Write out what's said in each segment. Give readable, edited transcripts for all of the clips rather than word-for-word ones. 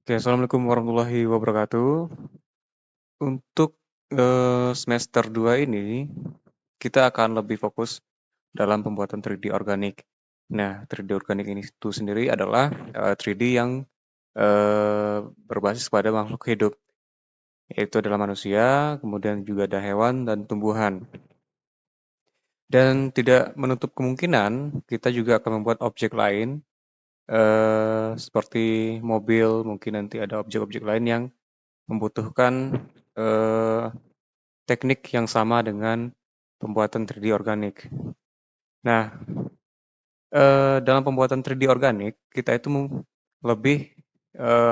Oke, Assalamualaikum warahmatullahi wabarakatuh. Untuk semester 2 ini, kita akan lebih fokus dalam pembuatan 3D organik. Nah, 3D organik ini itu sendiri adalah 3D yang berbasis pada makhluk hidup, yaitu adalah manusia, kemudian juga ada hewan dan tumbuhan. Dan tidak menutup kemungkinan kita juga akan membuat objek lain, seperti mobil, mungkin nanti ada objek-objek lain yang membutuhkan eh, teknik yang sama dengan pembuatan 3D organik. Nah, dalam pembuatan 3D organik, kita itu lebih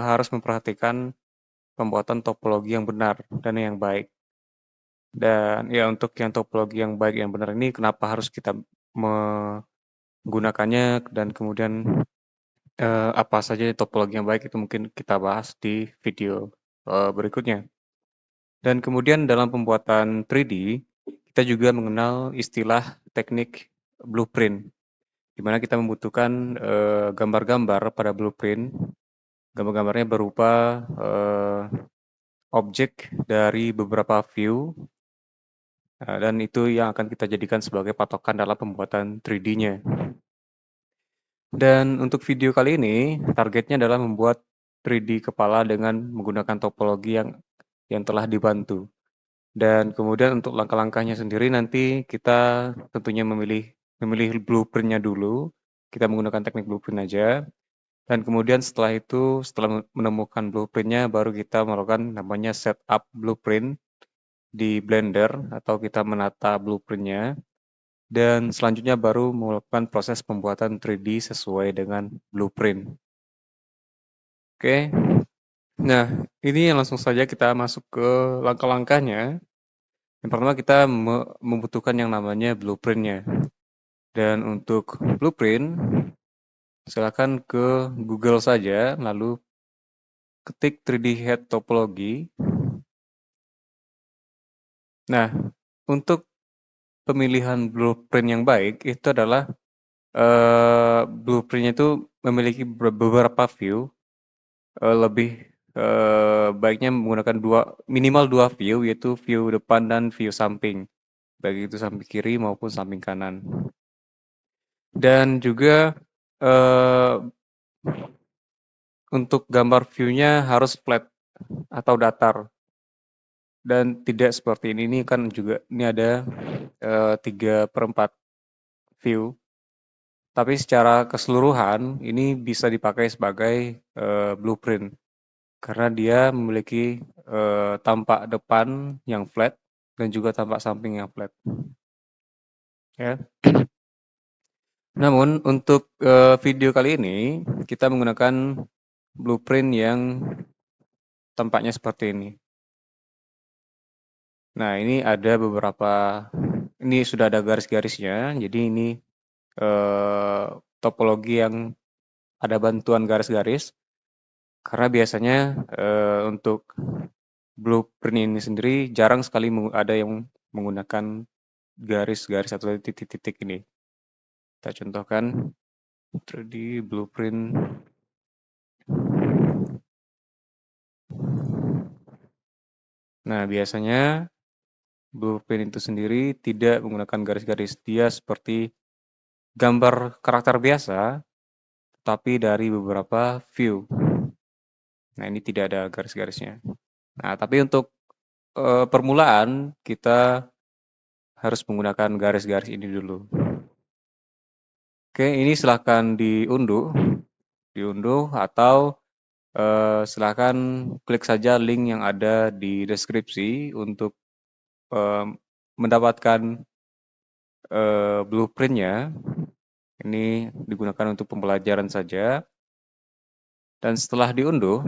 harus memperhatikan pembuatan topologi yang benar dan yang baik. Dan ya untuk yang topologi yang baik yang benar ini kenapa harus kita menggunakannya dan kemudian apa saja topologi yang baik itu mungkin kita bahas di video berikutnya. Dan kemudian dalam pembuatan 3D, kita juga mengenal istilah teknik blueprint, di mana kita membutuhkan gambar-gambar pada blueprint. Gambar-gambarnya berupa objek dari beberapa view, dan itu yang akan kita jadikan sebagai patokan dalam pembuatan 3D-nya. Dan untuk video kali ini, targetnya adalah membuat 3D kepala dengan menggunakan topologi yang telah dibantu. Dan kemudian untuk langkah-langkahnya sendiri nanti kita tentunya memilih blueprint-nya dulu. Kita menggunakan teknik blueprint aja. Dan kemudian setelah itu, setelah menemukan blueprint-nya, baru kita melakukan namanya setup blueprint di Blender atau kita menata blueprint-nya. Dan selanjutnya baru melakukan proses pembuatan 3D sesuai dengan blueprint. Oke, nah ini langsung saja kita masuk ke langkah-langkahnya. Yang pertama kita membutuhkan yang namanya blueprint-nya. Dan untuk blueprint, silakan ke Google saja, lalu ketik 3D Head Topology. Nah, untuk pemilihan blueprint yang baik itu adalah blueprint-nya itu memiliki beberapa view, lebih baiknya menggunakan minimal dua view, yaitu view depan dan view samping, baik itu samping kiri maupun samping kanan. Dan juga untuk gambar view-nya harus flat atau datar. Dan tidak seperti ini kan juga ini ada 3/4 view. Tapi secara keseluruhan ini bisa dipakai sebagai blueprint karena dia memiliki tampak depan yang flat dan juga tampak samping yang flat. Ya. Namun untuk video kali ini kita menggunakan blueprint yang tampaknya seperti ini. Nah, ini ada ini sudah ada garis-garisnya, jadi ini topologi yang ada bantuan garis-garis, karena biasanya untuk blueprint ini sendiri jarang sekali ada yang menggunakan garis-garis atau titik-titik ini. Kita contohkan 3D blueprint. Nah, biasanya blueprint itu sendiri tidak menggunakan garis-garis, dia seperti gambar karakter biasa, tapi dari beberapa view. Nah, ini tidak ada garis-garisnya. Nah, tapi untuk permulaan kita harus menggunakan garis-garis ini dulu. Oke, ini silahkan diunduh atau silahkan klik saja link yang ada di deskripsi untuk mendapatkan blueprint-nya. Ini digunakan untuk pembelajaran saja. Dan setelah diunduh,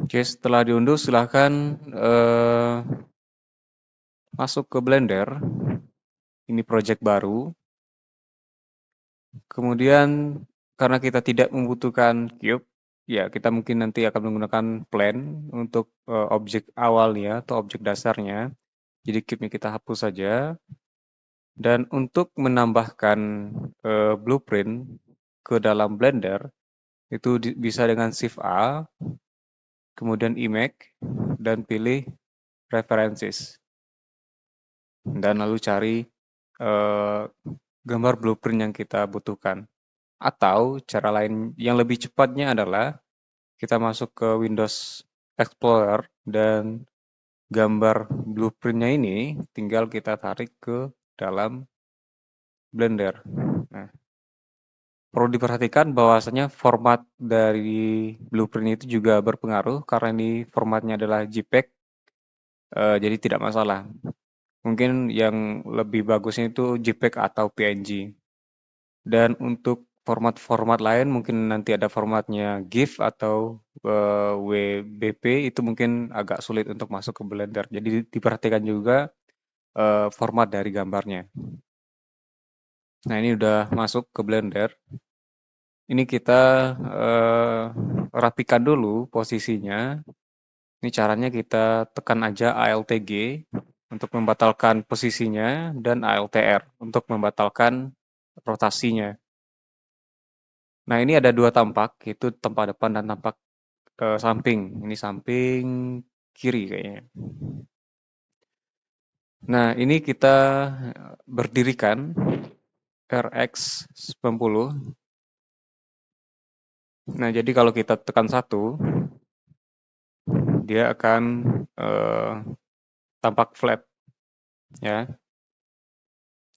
oke, setelah diunduh silahkan masuk ke Blender. Ini project baru. Kemudian karena kita tidak membutuhkan cube, ya kita mungkin nanti akan menggunakan plan untuk objek awalnya atau objek dasarnya. Jadi keepnya kita hapus saja. Dan untuk menambahkan blueprint ke dalam Blender, itu bisa dengan Shift A, kemudian Image, dan pilih References. Dan lalu cari eh, gambar blueprint yang kita butuhkan. Atau cara lain yang lebih cepatnya adalah kita masuk ke Windows Explorer dan gambar blueprintnya ini tinggal kita tarik ke dalam Blender. Nah, perlu diperhatikan bahwasanya format dari blueprint itu juga berpengaruh karena ini formatnya adalah JPEG, jadi tidak masalah. Mungkin yang lebih bagusnya itu JPEG atau PNG. Dan untuk format-format lain mungkin nanti ada formatnya GIF atau WBP itu mungkin agak sulit untuk masuk ke Blender. Jadi diperhatikan juga format dari gambarnya. Nah, ini udah masuk ke Blender. Ini kita rapikan dulu posisinya. Ini caranya kita tekan aja Alt G untuk membatalkan posisinya dan Alt R untuk membatalkan rotasinya. Nah, ini ada dua tampak, itu tampak depan dan tampak samping. Ini samping kiri kayaknya. Nah, ini kita berdirikan RX 90. Nah, jadi kalau kita tekan satu, dia akan eh, tampak flat ya.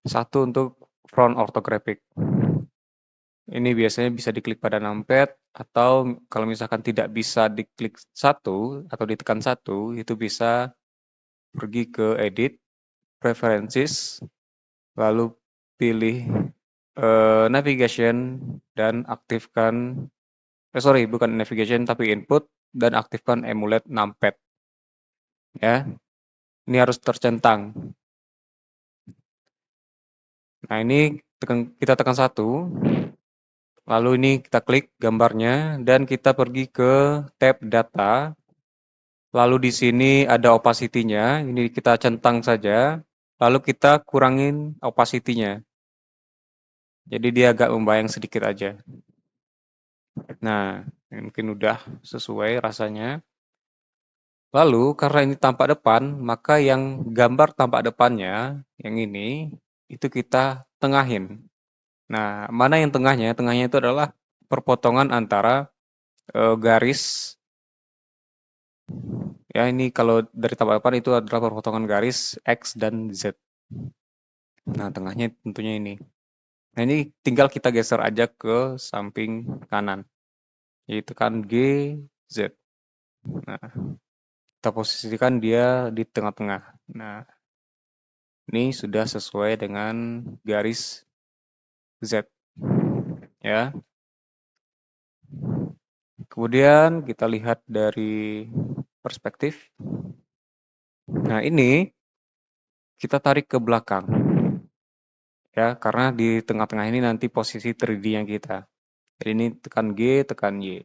Satu untuk front orthographic. Ini biasanya bisa diklik pada numpad atau kalau misalkan tidak bisa diklik satu atau ditekan satu, itu bisa pergi ke edit, preferences, lalu pilih navigation dan aktifkan, sorry bukan navigation tapi input dan aktifkan emulate numpad ya. Ini harus tercentang. Nah, ini kita tekan satu, lalu ini kita klik gambarnya dan kita pergi ke tab data. Lalu di sini ada opacity-nya, ini kita centang saja. Lalu kita kurangin opacity-nya. Jadi dia agak membayang sedikit aja. Nah, mungkin udah sesuai rasanya. Lalu karena ini tampak depan, maka yang gambar tampak depannya, yang ini, itu kita tengahin. Nah, mana yang tengahnya? Tengahnya itu adalah perpotongan antara garis. Ya, ini kalau dari tampak depan itu adalah perpotongan garis X dan Z. Nah, tengahnya tentunya ini. Nah, ini tinggal kita geser aja ke samping kanan. Yaitu kan G, Z. Nah, kita posisikan dia di tengah-tengah. Nah, ini sudah sesuai dengan garis Z. Ya. Kemudian kita lihat dari perspektif. Nah, ini kita tarik ke belakang. Ya, karena di tengah-tengah ini nanti posisi 3D yang kita. Jadi ini tekan G, tekan Y.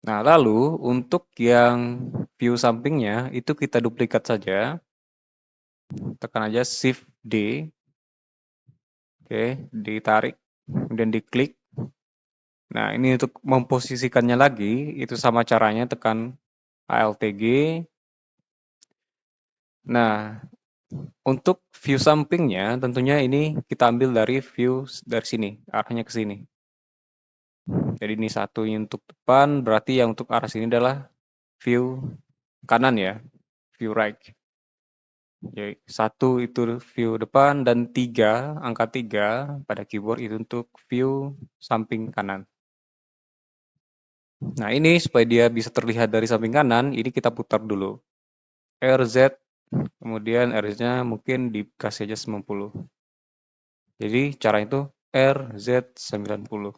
Nah, lalu untuk yang view sampingnya itu kita duplikat saja. Tekan aja Shift D. Oke, ditarik, kemudian diklik. Nah, ini untuk memposisikannya lagi, itu sama caranya tekan Alt G. Nah, untuk view sampingnya tentunya ini kita ambil dari view dari sini, arahnya ke sini. Jadi ini satu untuk depan, berarti yang untuk arah sini adalah view kanan ya, view right. Jadi satu itu view depan dan tiga, angka 3 pada keyboard itu untuk view samping kanan. Nah, ini supaya dia bisa terlihat dari samping kanan, ini kita putar dulu. RZ, kemudian RZ-nya mungkin dikasih aja 90. Jadi cara itu RZ90.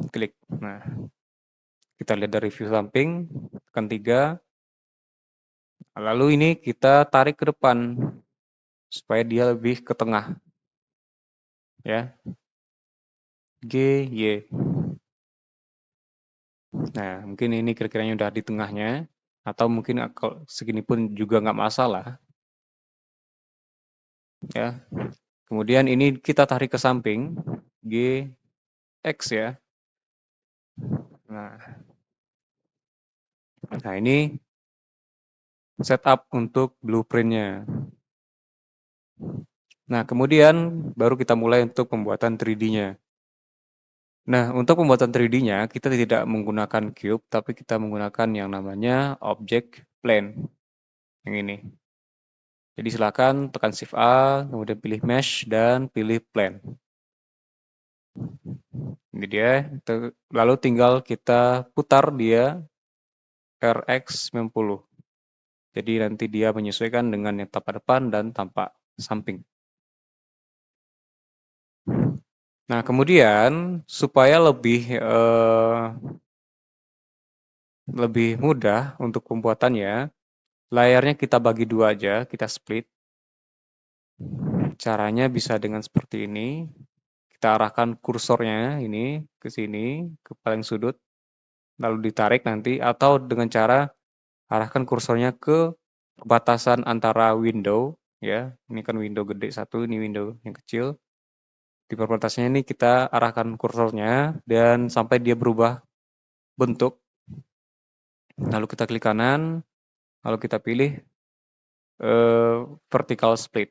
Klik. Nah, kita lihat dari view samping, tekan 3. Lalu ini kita tarik ke depan supaya dia lebih ke tengah. Ya. G, Y. Nah, mungkin ini kira-kiranya udah di tengahnya, atau mungkin kalau segini pun juga nggak masalah, ya. Kemudian ini kita tarik ke samping, G, X ya. Nah, nah ini setup untuk blueprintnya. Nah, kemudian baru kita mulai untuk pembuatan 3D-nya. Nah, untuk pembuatan 3D-nya, kita tidak menggunakan cube, tapi kita menggunakan yang namanya object plane. Yang ini. Jadi silakan tekan Shift A, kemudian pilih Mesh, dan pilih Plane. Ini dia. Lalu tinggal kita putar dia RX 90. Jadi nanti dia menyesuaikan dengan yang tampak depan dan tampak samping. Nah, kemudian supaya lebih mudah untuk pembuatannya, layarnya kita bagi dua aja, kita split. Caranya bisa dengan seperti ini. Kita arahkan kursornya ini ke sini, ke paling sudut, lalu ditarik nanti, atau dengan cara arahkan kursornya ke batasan antara window, ya. Ini kan window gede satu, ini window yang kecil. Di perbatasannya ini kita arahkan kursornya dan sampai dia berubah bentuk. Lalu kita klik kanan, lalu kita pilih vertical split.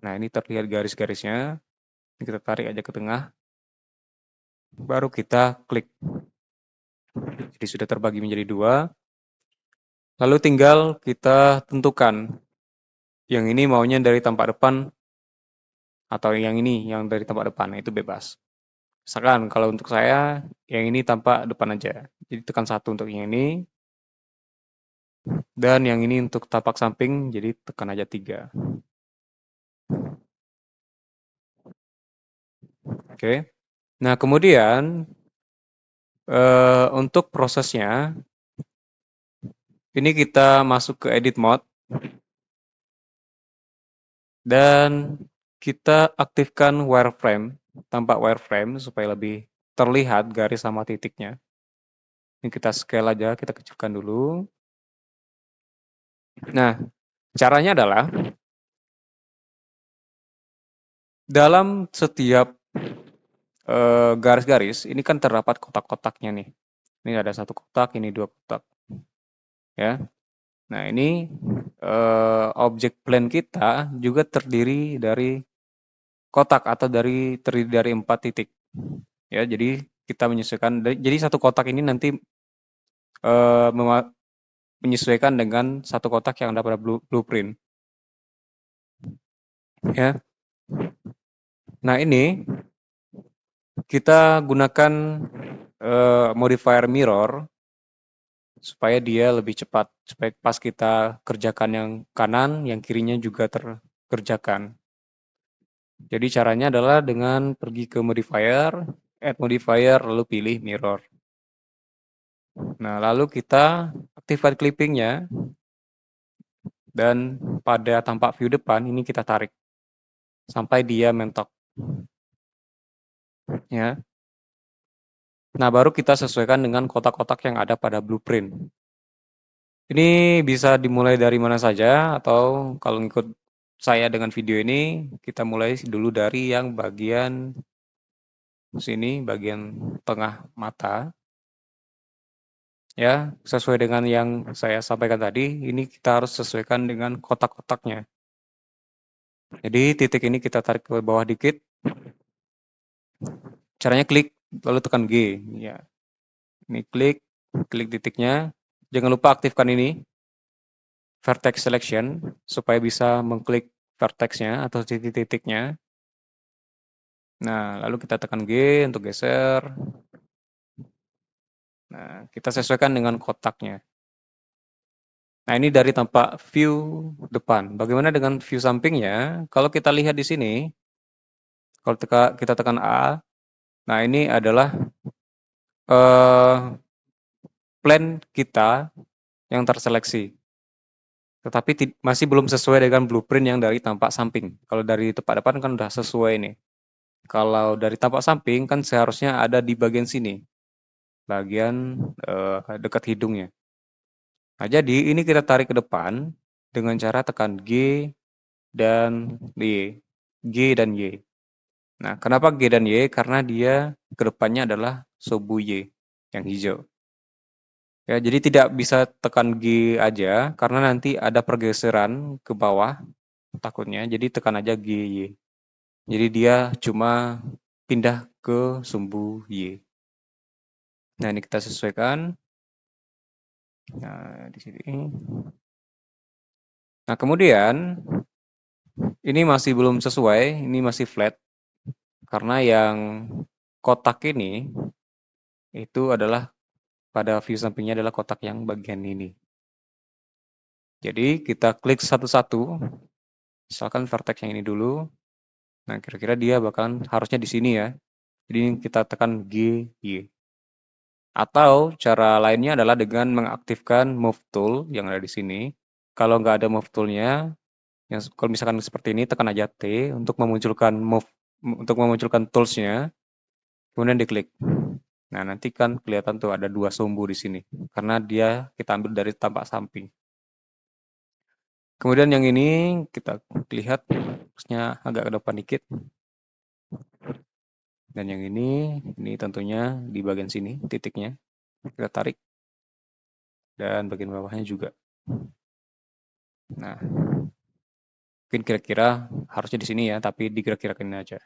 Nah, ini terlihat garis-garisnya. Ini kita tarik aja ke tengah. Baru kita klik. Jadi sudah terbagi menjadi dua. Lalu tinggal kita tentukan. Yang ini maunya dari tampak depan atau yang ini yang dari tampak depan. Itu bebas. Misalkan kalau untuk saya yang ini tampak depan aja. Jadi tekan satu untuk yang ini. Dan yang ini untuk tapak samping. Jadi tekan aja 3. Oke. Nah, kemudian untuk prosesnya ini kita masuk ke edit mode dan kita aktifkan wireframe, tampak wireframe supaya lebih terlihat garis sama titiknya. Ini kita scale aja, kita kecilkan dulu. Nah, caranya adalah dalam setiap garis-garis ini kan terdapat kotak-kotaknya nih. Ini ada satu kotak, ini dua kotak, ya. Nah, ini objek plane kita juga terdiri dari kotak atau terdiri dari 4 titik. Ya, jadi kita menyesuaikan. Jadi satu kotak ini nanti menyesuaikan dengan satu kotak yang ada pada blueprint. Ya. Nah, ini kita gunakan modifier mirror supaya dia lebih cepat, supaya pas kita kerjakan yang kanan, yang kirinya juga terkerjakan. Jadi caranya adalah dengan pergi ke modifier, add modifier, lalu pilih mirror. Nah, lalu kita aktifkan clippingnya, dan pada tampak view depan ini kita tarik sampai dia mentok. Ya. Nah, baru kita sesuaikan dengan kotak-kotak yang ada pada blueprint. Ini bisa dimulai dari mana saja, atau kalau ngikut saya dengan video ini, kita mulai dulu dari yang bagian sini, bagian tengah mata. Ya, sesuai dengan yang saya sampaikan tadi, ini kita harus sesuaikan dengan kotak-kotaknya. Jadi titik ini kita tarik ke bawah dikit. Caranya klik, lalu tekan G. Ya. Ini klik titiknya. Jangan lupa aktifkan ini, vertex selection, supaya bisa mengklik vertexnya atau titik-titiknya. Nah, lalu kita tekan G untuk geser. Nah, kita sesuaikan dengan kotaknya. Nah, ini dari tampak view depan. Bagaimana dengan view sampingnya? Kalau kita lihat di sini, kalau kita tekan A, nah ini adalah plan kita yang terseleksi. Tetapi masih belum sesuai dengan blueprint yang dari tampak samping. Kalau dari tempat depan kan udah sesuai nih. Kalau dari tampak samping kan seharusnya ada di bagian sini, bagian dekat hidungnya. Nah, jadi ini kita tarik ke depan dengan cara tekan G dan Y. G dan Y. Nah, kenapa G dan Y? Karena dia ke depannya adalah sumbu Y yang hijau. Ya, jadi tidak bisa tekan G aja karena nanti ada pergeseran ke bawah takutnya. Jadi tekan aja G, Y. Jadi dia cuma pindah ke sumbu Y. Nah, ini kita sesuaikan. Nah, di sini. Nah, kemudian ini masih belum sesuai, ini masih flat karena yang kotak ini itu adalah pada view sampingnya adalah kotak yang bagian ini. Jadi kita klik satu-satu, misalkan vertex yang ini dulu. Nah, kira-kira dia bakalan harusnya di sini ya. Jadi kita tekan G, Y. Atau cara lainnya adalah dengan mengaktifkan Move Tool yang ada di sini. Kalau nggak ada Move Tool-nya, yang kalau misalkan seperti ini, tekan aja T untuk memunculkan tools-nya, kemudian diklik. Nah, nanti kan kelihatan tuh ada dua sumbu di sini, karena dia kita ambil dari tampak samping. Kemudian yang ini kita lihat, terusnya agak ke depan dikit. Dan yang ini tentunya di bagian sini, titiknya. Kita tarik. Dan bagian bawahnya juga. Nah, mungkin kira-kira harusnya di sini ya, tapi dikira-kirakan aja.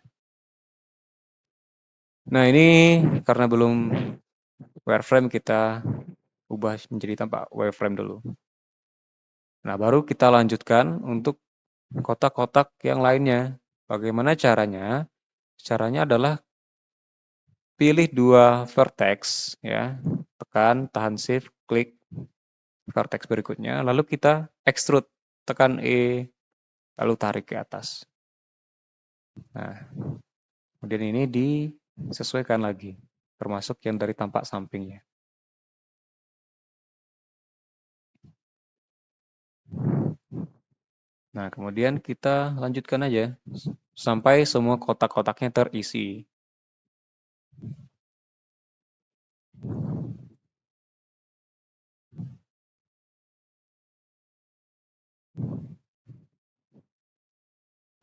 Nah, ini karena belum wireframe, kita ubah menjadi tampak wireframe dulu. Nah, baru kita lanjutkan untuk kotak-kotak yang lainnya. Bagaimana caranya? Caranya adalah pilih dua vertex, ya, tekan, tahan shift, klik vertex berikutnya, lalu kita extrude, tekan E, lalu tarik ke atas. Nah, kemudian ini disesuaikan lagi, termasuk yang dari tampak sampingnya. Nah, kemudian kita lanjutkan aja sampai semua kotak-kotaknya terisi.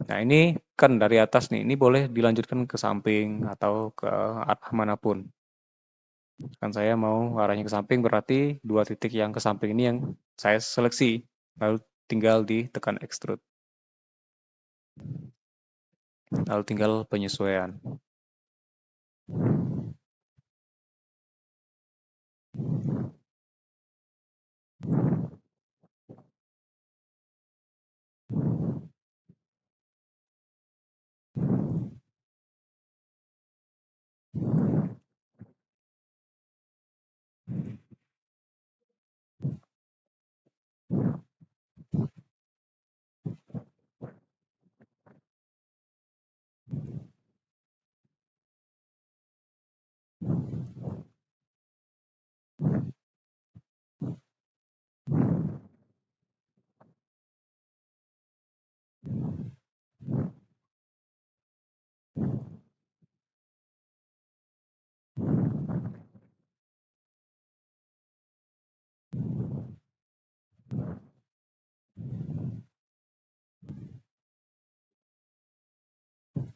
Nah, ini kan dari atas nih, ini boleh dilanjutkan ke samping atau ke arah manapun. Kan saya mau arahnya ke samping, berarti dua titik yang ke samping ini yang saya seleksi. Lalu tinggal ditekan extrude. Lalu tinggal penyesuaian.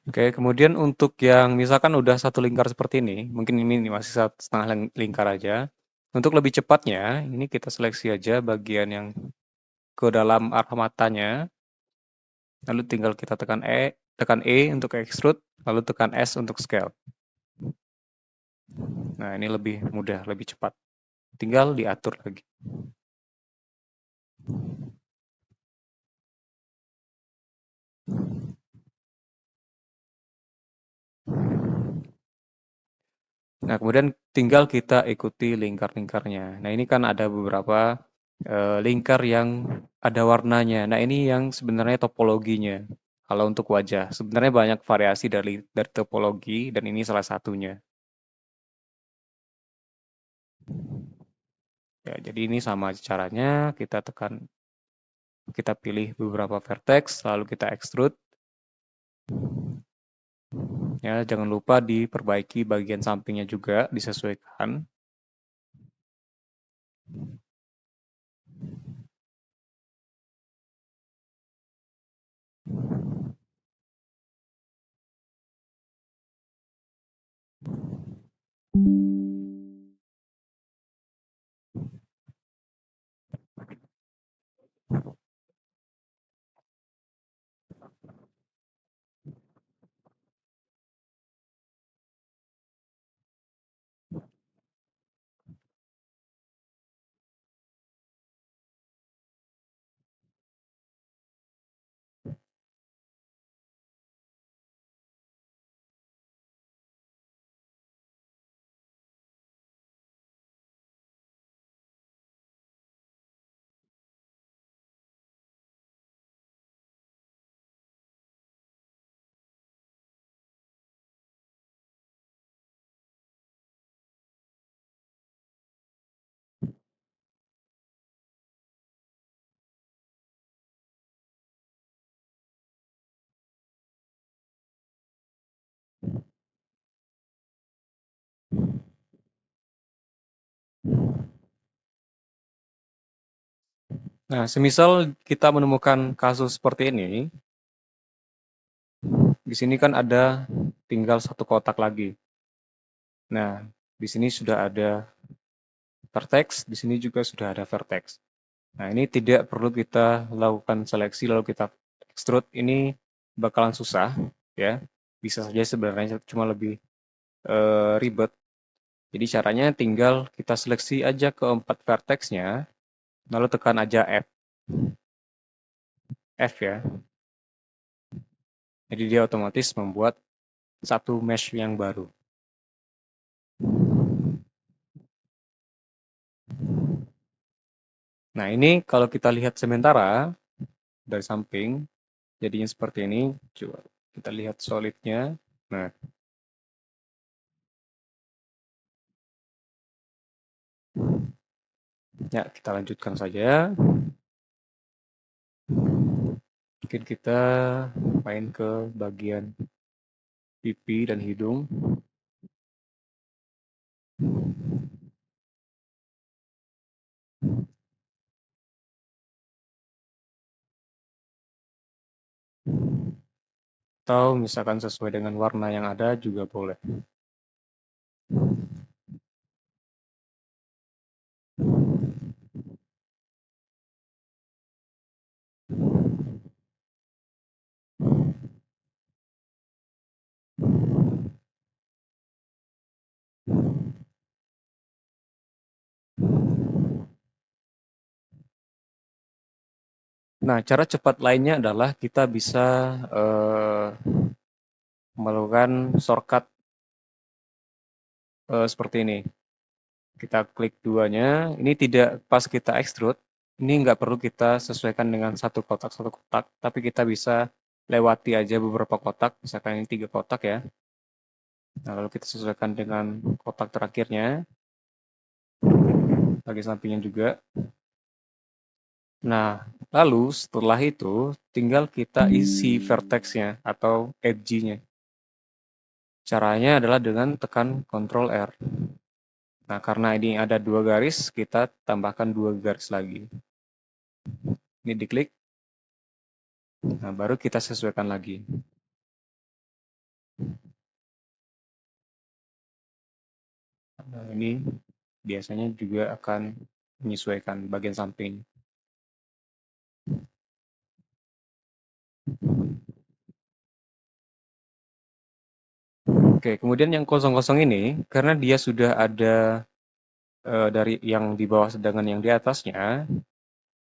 Oke, kemudian untuk yang misalkan udah satu lingkar seperti ini, mungkin ini masih setengah lingkar aja. Untuk lebih cepatnya, ini kita seleksi aja bagian yang ke dalam arah matanya, lalu tinggal kita tekan E untuk extrude, lalu tekan S untuk scale. Nah, ini lebih mudah, lebih cepat. Tinggal diatur lagi. Nah, kemudian tinggal kita ikuti lingkar-lingkarnya. Nah, ini kan ada beberapa lingkar yang ada warnanya. Nah, ini yang sebenarnya topologinya. Kalau untuk wajah, sebenarnya banyak variasi dari topologi dan ini salah satunya. Ya, jadi ini sama caranya, kita pilih beberapa vertex, lalu kita extrude. Ya, jangan lupa diperbaiki bagian sampingnya juga, disesuaikan. Nah, semisal kita menemukan kasus seperti ini, di sini kan ada tinggal satu kotak lagi. Nah, di sini sudah ada vertex, di sini juga sudah ada vertex. Nah, ini tidak perlu kita lakukan seleksi lalu kita extrude, ini bakalan susah, ya. Bisa saja sebenarnya cuma lebih ribet. Jadi caranya tinggal kita seleksi aja keempat vertexnya, lalu tekan aja F, F ya. Jadi dia otomatis membuat satu mesh yang baru. Nah, ini kalau kita lihat sementara dari samping, jadinya seperti ini. Coba kita lihat solidnya. Nah, ya kita lanjutkan saja. Mungkin kita main ke bagian pipi dan hidung. Atau misalkan sesuai dengan warna yang ada juga boleh. Nah, cara cepat lainnya adalah kita bisa melakukan shortcut seperti ini. Kita klik duanya, ini tidak pas kita extrude, ini nggak perlu kita sesuaikan dengan satu kotak, tapi kita bisa lewati aja beberapa kotak, misalkan ini 3 kotak ya. Nah, lalu kita sesuaikan dengan kotak terakhirnya, bagian sampingnya juga. Nah, lalu setelah itu tinggal kita isi vertexnya atau edge-nya. Caranya adalah dengan tekan Ctrl R. Nah, karena ini ada 2 garis, kita tambahkan 2 garis lagi. Ini diklik. Nah, baru kita sesuaikan lagi. Nah, ini biasanya juga akan menyesuaikan bagian samping. Oke, kemudian yang kosong-kosong ini, karena dia sudah ada dari yang di bawah sedangkan yang di atasnya,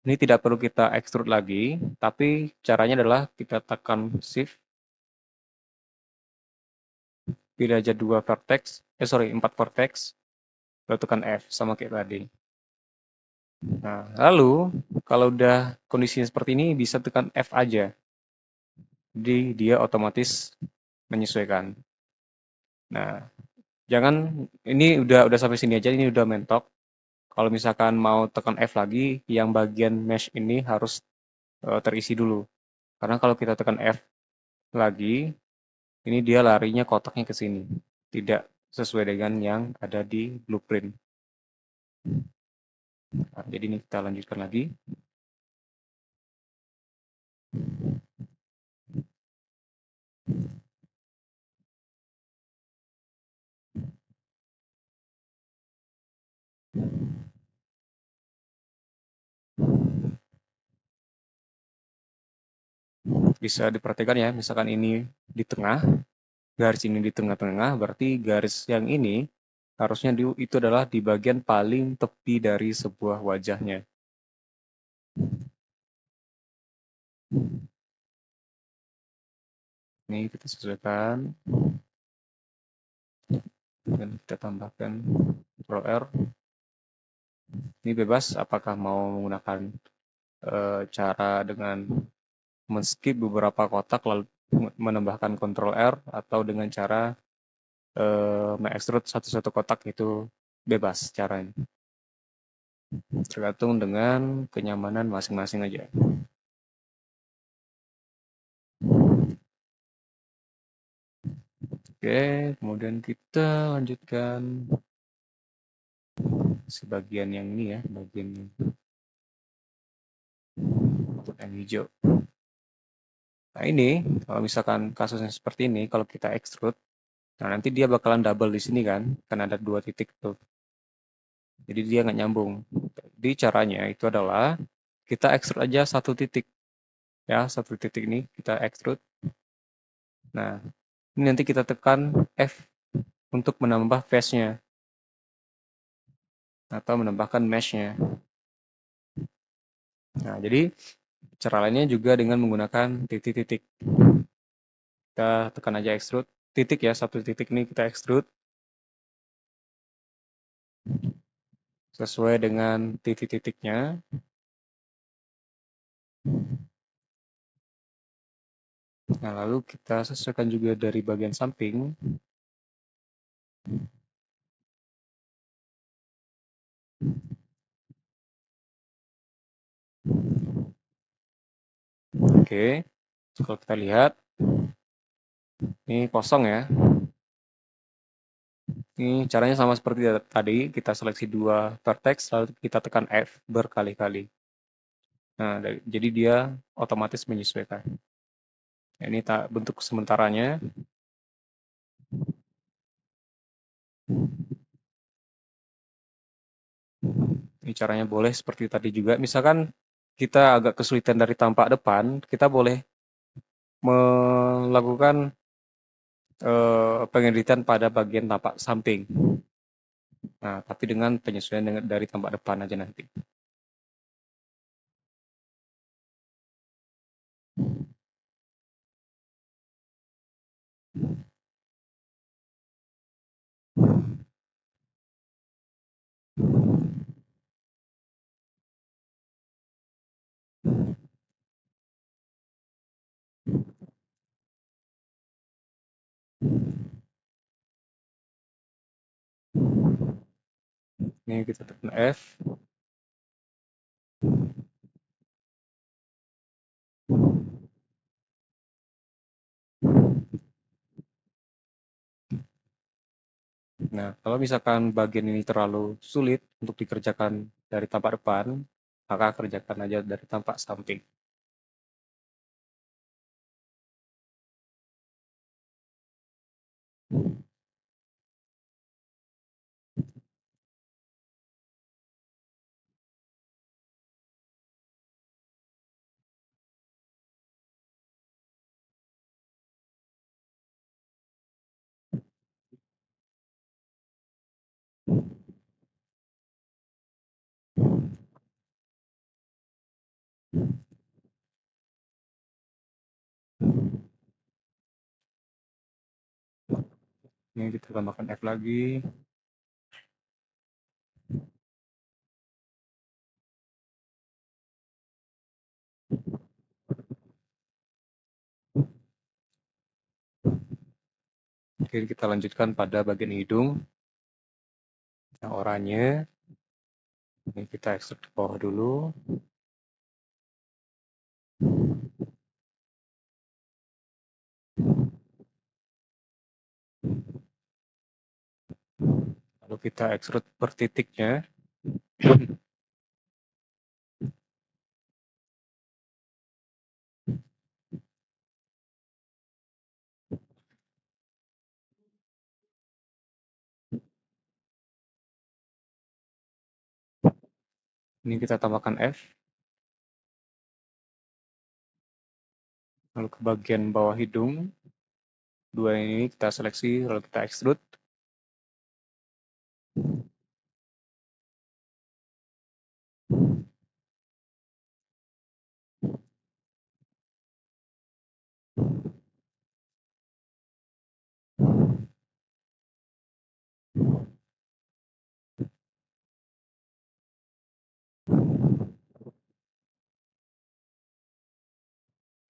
ini tidak perlu kita extrude lagi, tapi caranya adalah kita tekan Shift, pilih aja 4 vertex, lalu tekan F, sama kayak tadi. Nah, lalu kalau udah kondisinya seperti ini, bisa tekan F aja. Jadi dia otomatis menyesuaikan. Nah, jangan, ini udah sampai sini aja, ini udah mentok. Kalau misalkan mau tekan F lagi, yang bagian mesh ini harus terisi dulu. Karena kalau kita tekan F lagi, Ini dia larinya kotaknya ke sini. Tidak sesuai dengan yang ada di blueprint. Nah, jadi ini kita lanjutkan lagi. Bisa diperhatikan ya, misalkan ini di tengah, garis ini di tengah-tengah, berarti garis yang ini harusnya itu adalah di bagian paling tepi dari sebuah wajahnya. Ini kita sesuaikan dan kita tambahkan Ctrl R. Ini bebas apakah mau menggunakan cara dengan men-skip beberapa kotak lalu menambahkan Ctrl R atau dengan cara mengekstrud satu-satu kotak itu bebas caranya. Tergantung dengan kenyamanan masing-masing aja. Oke, kemudian kita lanjutkan sebagian yang ini ya, bagian yang hijau. Nah ini, kalau misalkan kasusnya seperti ini, kalau kita extrude, nah nanti dia bakalan double di sini kan ada dua titik tuh. Jadi dia nggak nyambung. Jadi caranya itu adalah kita extrude aja satu titik. Ya, satu titik ini kita extrude. Nah, ini nanti kita tekan F untuk menambah face-nya atau menambahkan mesh-nya. Nah, jadi cara lainnya juga dengan menggunakan titik-titik. Kita tekan aja extrude, titik ya, satu titik ini kita extrude sesuai dengan titik-titiknya. Nah, lalu kita sesuaikan juga dari bagian samping. Oke, kalau kita lihat, ini kosong ya. Ini caranya sama seperti tadi, kita seleksi dua vertex, lalu kita tekan F berkali-kali. Nah, jadi dia otomatis menyesuaikan. Nah, ini bentuk sementaranya. Ini caranya boleh seperti tadi juga. Misalkan kita agak kesulitan dari tampak depan, kita boleh melakukan pengeditan pada bagian tampak samping. Nah, tapi dengan penyesuaian dari tampak depan aja nanti. Ini kita tekan F. Nah, kalau misalkan bagian ini terlalu sulit untuk dikerjakan dari tampak depan, maka kerjakan aja dari tampak samping. Ini kita tambahkan F lagi. Oke, kita lanjutkan pada bagian hidung. Yang oranye. Ini kita ekstrak ke bawah dulu. Lalu kita extrude per titiknya. Ini kita tambahkan F. Lalu ke bagian bawah hidung. Dua ini kita seleksi, lalu kita extrude.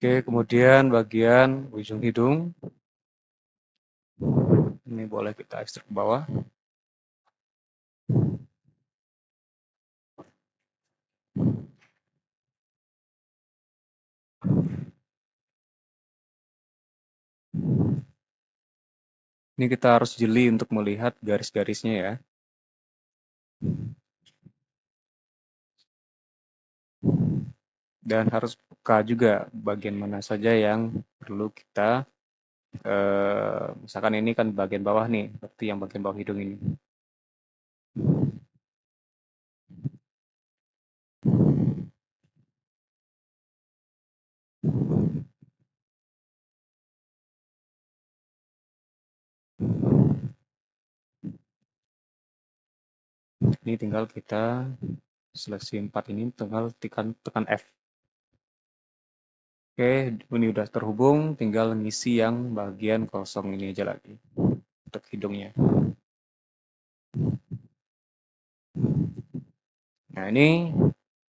Oke, kemudian bagian ujung hidung. Ini boleh kita ekstruk ke bawah. Ini kita harus jeli untuk melihat garis-garisnya ya. Dan harus peka juga bagian mana saja yang perlu kita, misalkan ini kan bagian bawah nih, seperti yang bagian bawah hidung ini. Ini tinggal kita seleksi 4 ini, tinggal tekan F. Oke, ini udah terhubung, tinggal ngisi yang bagian kosong ini aja lagi untuk hidungnya. Nah, ini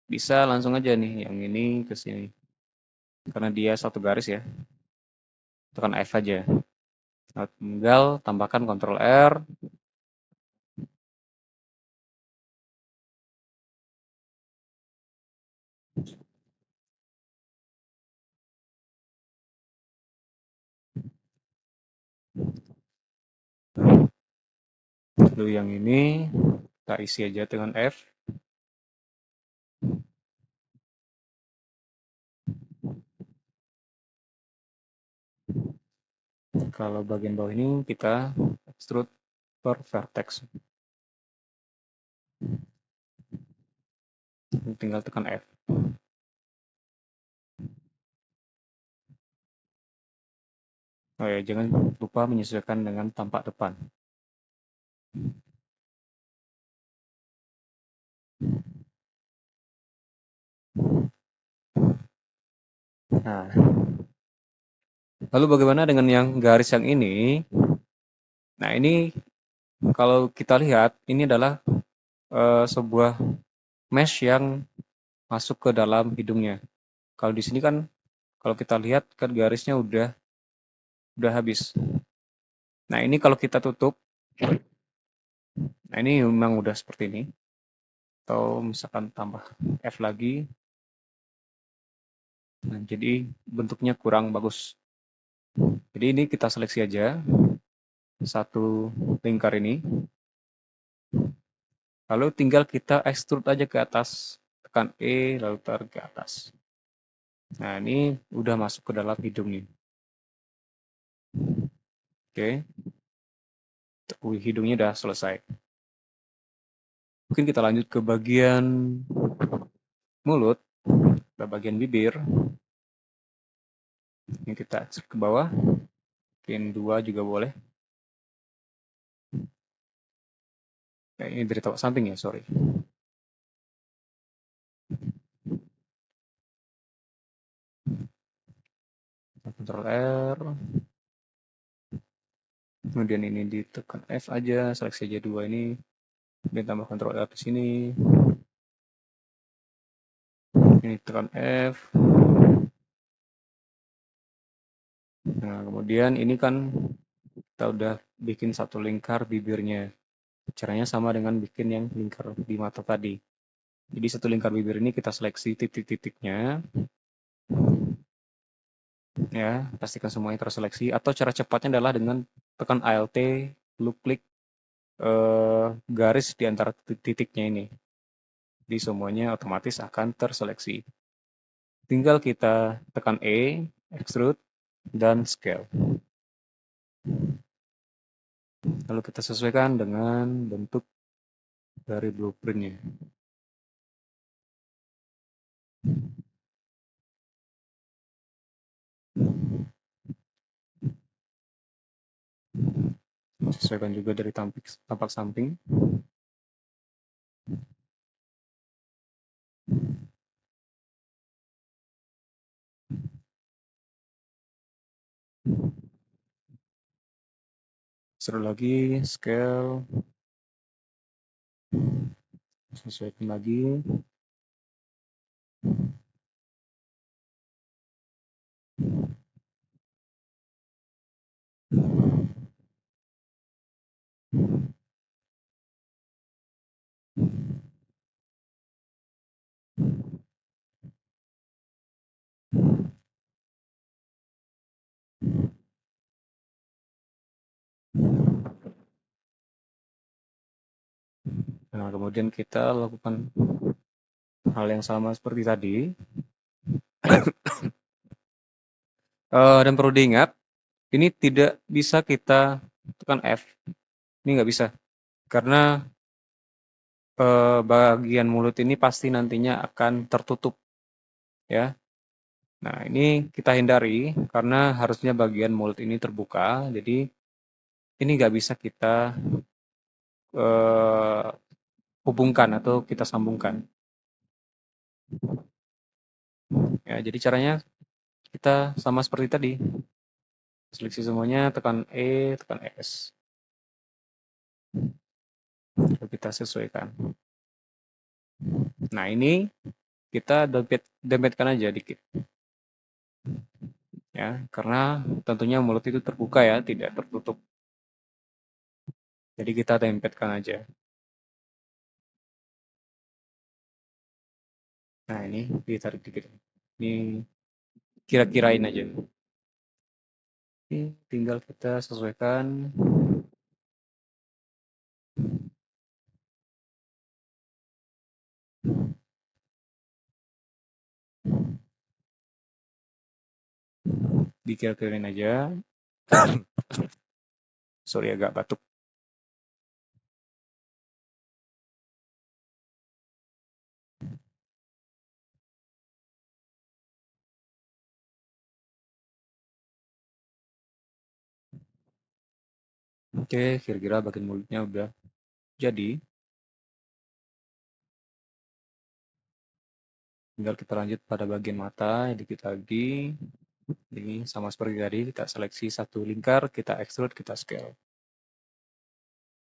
bisa langsung aja nih, yang ini ke sini. Karena dia satu garis ya. Tekan F aja. Nah, tinggal tambahkan Ctrl R. Lalu yang ini kita isi aja dengan F. Kalau bagian bawah ini kita extrude per vertex. Tinggal tekan F. Oh ya, jangan lupa menyesuaikan dengan tampak depan. Nah, lalu bagaimana dengan yang garis yang ini? Nah, ini kalau kita lihat, ini adalah sebuah mesh yang masuk ke dalam hidungnya. Kalau di sini kan, kalau kita lihat kan garisnya udah habis. Nah, ini kalau kita tutup, nah ini memang udah seperti ini. Atau misalkan tambah F lagi. Nah, jadi bentuknya kurang bagus. Jadi ini kita seleksi aja satu lingkar ini. Lalu tinggal kita extrude aja ke atas. Tekan E lalu tarik ke atas. Nah, ini udah masuk ke dalam hidung nih. Oke. Hidungnya udah selesai. Mungkin kita lanjut ke bagian mulut, ke bagian bibir. Ini kita extrude ke bawah. Mungkin 2 juga boleh. Ini dari tapak samping ya, sorry. Ctrl R. Kemudian ini ditekan F aja, seleksi aja 2 ini. Kemudian tambah Ctrl R di sini. Ini tekan F. Nah, kemudian ini kan kita udah bikin satu lingkar bibirnya. Caranya sama dengan bikin yang lingkar di mata tadi. Jadi satu lingkar bibir ini kita seleksi titik-titiknya. Ya, pastikan semuanya terseleksi. Atau cara cepatnya adalah dengan tekan Alt, lalu klik garis di antara titiknya ini. Jadi semuanya otomatis akan terseleksi. Tinggal kita tekan E, extrude, dan scale. Lalu kita sesuaikan dengan bentuk dari blueprintnya. Sesuaikan juga dari tampak samping. Seru lagi, scale. Sesuaikan lagi. Nah, kemudian kita lakukan hal yang sama seperti tadi. Dan perlu diingat, ini tidak bisa kita tekan F. Ini nggak bisa. Karena bagian mulut ini pasti nantinya akan tertutup. Ya. Nah, ini kita hindari karena harusnya bagian mulut ini terbuka. Jadi, ini nggak bisa kita eh, hubungkan atau kita sambungkan. Ya, jadi caranya kita sama seperti tadi. Seleksi semuanya, tekan E, tekan S. Lalu kita sesuaikan. Nah, ini kita dempetkan aja dikit. Ya, karena tentunya mulut itu terbuka ya, tidak tertutup. Jadi kita dempetkan aja. Nah, ini ditarik dikit. Ini kira-kirain aja. Ini tinggal kita sesuaikan. Dikira-kirain aja. Sorry agak batuk. Oke, kira-kira bagian mulutnya udah jadi. Tinggal kita lanjut pada bagian mata, dikit lagi. Ini sama seperti tadi, kita seleksi satu lingkar, kita extrude, kita scale.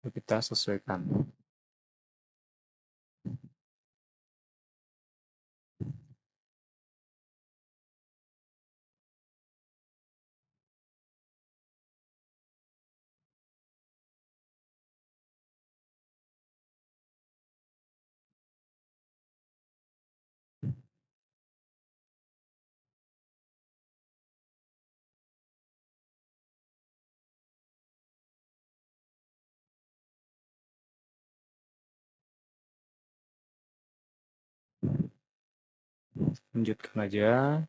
Lalu kita sesuaikan. Lanjutkan aja.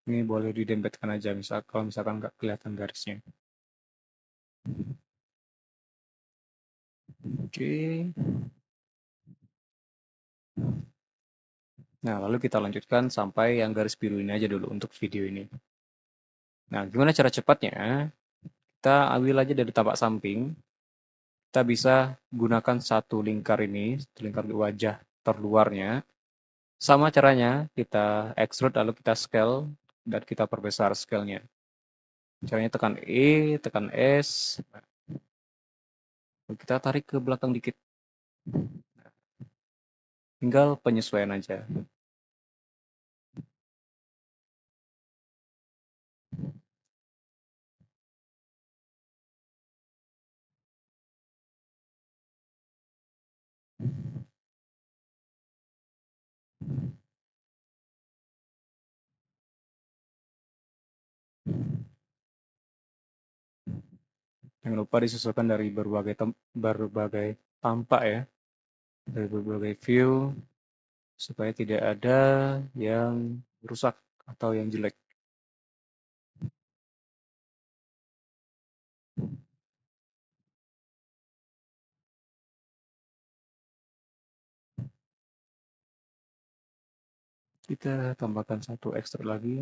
Ini boleh didempetkan aja, kalau misalkan nggak kelihatan garisnya. Oke. Nah, lalu kita lanjutkan sampai yang garis biru ini aja dulu untuk video ini. Nah, gimana cara cepatnya? Kita ambil aja dari tampak samping. kita bisa gunakan satu lingkar ini, satu lingkar di wajah terluarnya. Sama caranya, kita extrude lalu kita scale dan kita perbesar scale-nya. Caranya tekan E, tekan S, lalu kita tarik ke belakang dikit. Tinggal penyesuaian aja. Jangan lupa disesuaikan dari berbagai tampak ya, dari berbagai view, supaya tidak ada yang rusak atau yang jelek. Kita tambahkan satu extrude lagi.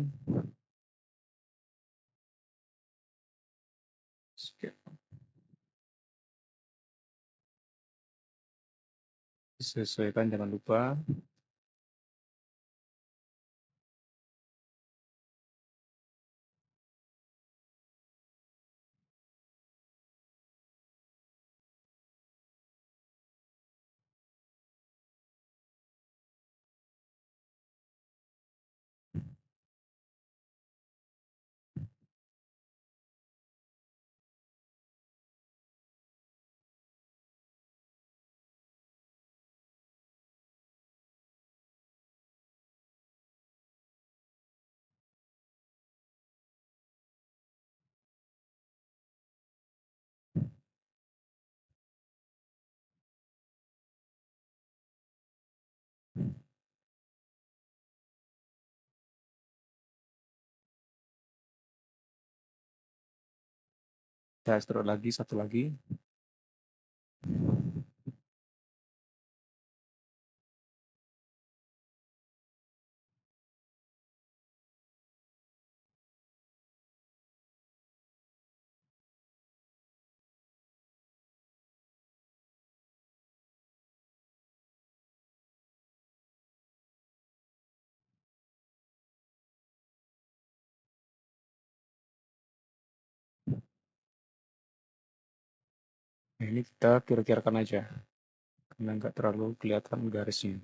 Disesuaikan, jangan lupa. Kita extrude lagi, satu lagi. Nah, ini kita kira-kirakan aja, karena nggak terlalu kelihatan garisnya.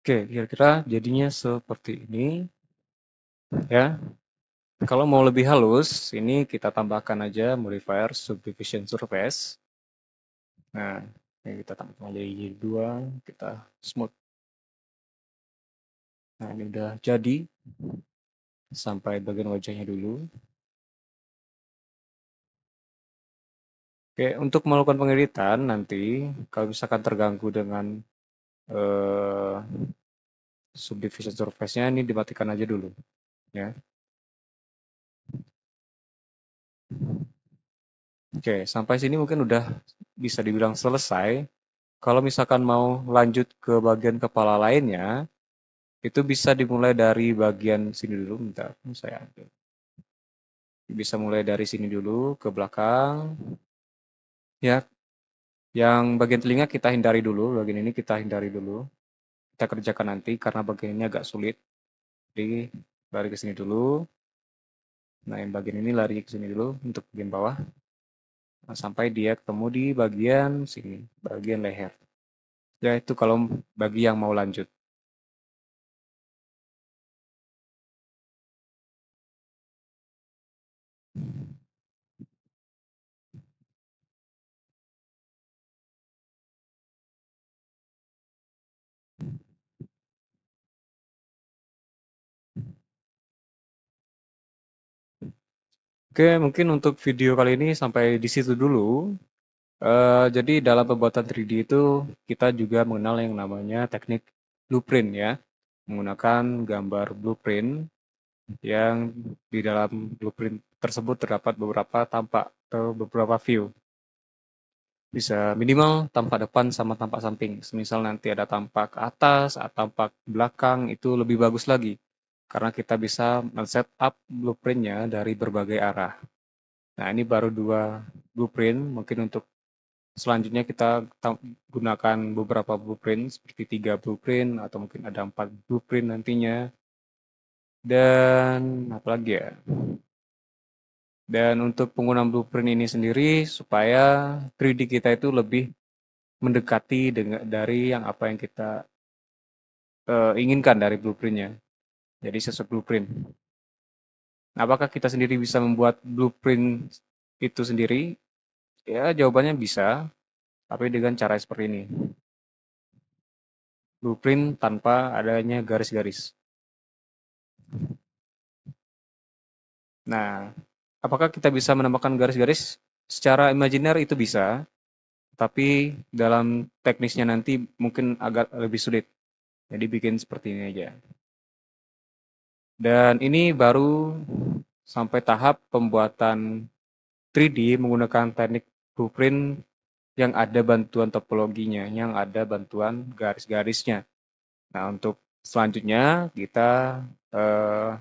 Oke, kira-kira jadinya seperti ini ya. Kalau mau lebih halus, ini kita tambahkan aja modifier subdivision surface. Nah, ini kita tambahkan jadi 2, kita smooth. Nah, ini udah jadi sampai bagian wajahnya dulu. Oke, untuk melakukan pengeditan nanti, kalau misalkan terganggu dengan eh, subdivision surface-nya, ini dimatikan aja dulu, ya. Oke, sampai sini mungkin udah bisa dibilang selesai. Kalau misalkan mau lanjut ke bagian kepala lainnya, itu bisa dimulai dari bagian sini dulu. Bentar, saya ambil. Bisa mulai dari sini dulu ke belakang. Ya, yang bagian telinga kita hindari dulu. Bagian ini kita hindari dulu. Kita kerjakan nanti karena bagian ini agak sulit. Jadi lari ke sini dulu. Nah, yang bagian ini lari ke sini dulu untuk bagian bawah. Nah, sampai dia ketemu di bagian sini, bagian leher. Ya, itu kalau bagi yang mau lanjut. Oke, mungkin untuk video kali ini sampai di situ dulu. Jadi dalam pembuatan 3D itu kita juga mengenal yang namanya teknik blueprint ya, menggunakan gambar blueprint yang di dalam blueprint tersebut terdapat beberapa tampak atau beberapa view. Bisa minimal tampak depan sama tampak samping. Semisal nanti ada tampak atas, atau tampak belakang, itu lebih bagus lagi. Karena kita bisa men-setup blueprintnya dari berbagai arah. Nah, ini baru dua blueprint. Mungkin untuk selanjutnya kita gunakan beberapa blueprint, seperti 3 blueprint, atau mungkin ada 4 blueprint nantinya. Dan apa lagi ya? Dan untuk penggunaan blueprint ini sendiri supaya 3D kita itu lebih mendekati dari yang apa yang kita inginkan dari blueprintnya. Jadi sesuai blueprint. Nah, apakah kita sendiri bisa membuat blueprint itu sendiri? Ya, jawabannya bisa, tapi dengan cara seperti ini. Blueprint tanpa adanya garis-garis. Nah, apakah kita bisa menambahkan garis-garis? Secara imajiner itu bisa, tapi dalam teknisnya nanti mungkin agak lebih sulit. Jadi bikin seperti ini aja. Dan ini baru sampai tahap pembuatan 3D menggunakan teknik blueprint yang ada bantuan topologinya, yang ada bantuan garis-garisnya. Nah, untuk selanjutnya kita eh,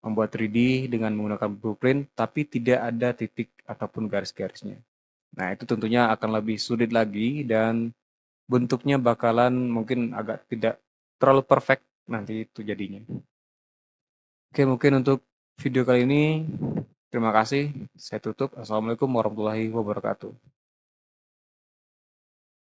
membuat 3D dengan menggunakan blueprint, tapi tidak ada titik ataupun garis-garisnya. Nah, itu tentunya akan lebih sulit lagi dan bentuknya bakalan mungkin agak tidak terlalu perfect nanti itu jadinya. Oke, mungkin untuk video kali ini terima kasih. Saya tutup. Assalamualaikum warahmatullahi wabarakatuh.